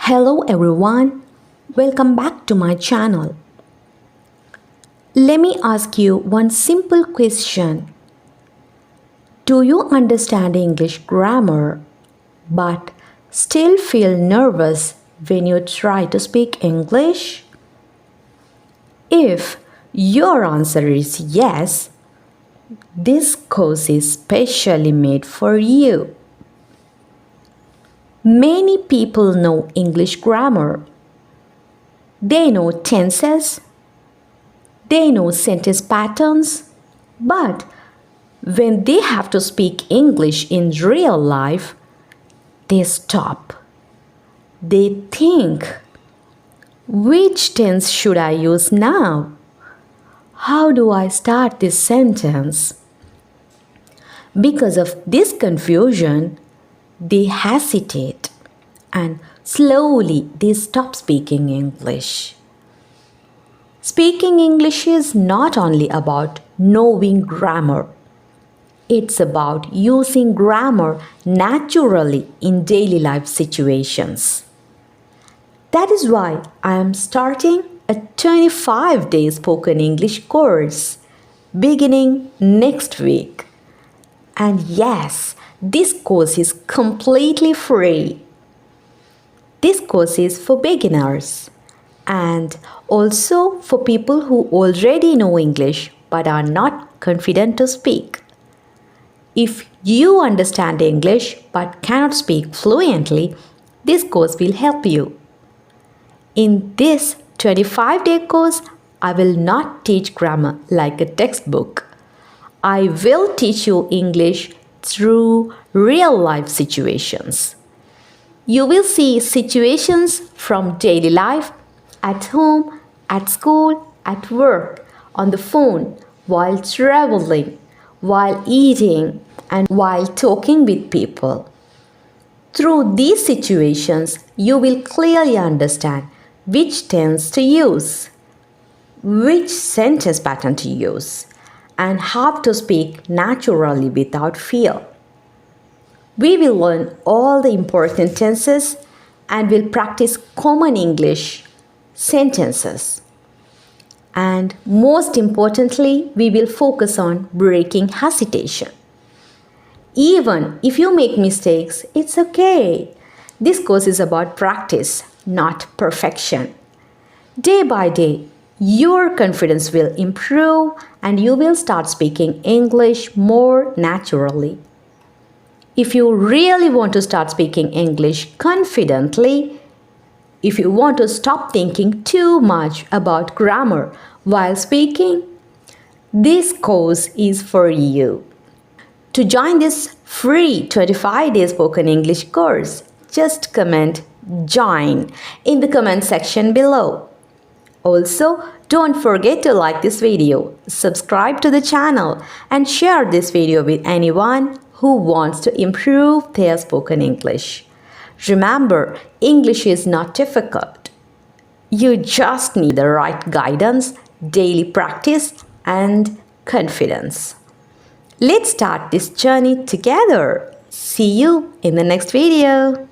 Hello everyone, welcome back to my channel. Let me ask you one simple question. Do you understand English grammar but still feel nervous when you try to speak English? If your answer is yes, this course is specially made for you. Many people know English grammar. They know tenses, they know sentence patterns, but when they have to speak English in real life, they stop. They think, which tense should I use now? How do I start this sentence? Because of this confusion, they hesitate and slowly they stop speaking English. Speaking English is not only about knowing grammar. It's about using grammar naturally in daily life situations. That is why I am starting a 25-day spoken English course beginning next week. And yes, this course is completely free. This course is for beginners and also for people who already know English but are not confident to speak. If you understand English but cannot speak fluently, this course will help you. In this 25-day course, I will not teach grammar like a textbook. I will teach you English through real-life situations. You will see situations from daily life, at home, at school, at work, on the phone, while traveling, while eating, and while talking with people. Through these situations, you will clearly understand which tense to use, which sentence pattern to use, and how to speak naturally without fear. We will learn all the important tenses and will practice common English sentences. And most importantly, we will focus on breaking hesitation. Even if you make mistakes, it's okay. This course is about practice, not perfection. Day by day, your confidence will improve and you will start speaking English more naturally. If you really want to start speaking English confidently, if you want to stop thinking too much about grammar while speaking, this course is for you. To join this free 25-day spoken English course, just comment "Join" in the comment section below. Also, don't forget to like this video, subscribe to the channel, and share this video with anyone who wants to improve their spoken English. Remember, English is not difficult. You just need the right guidance, daily practice, and confidence. Let's start this journey together. See you in the next video.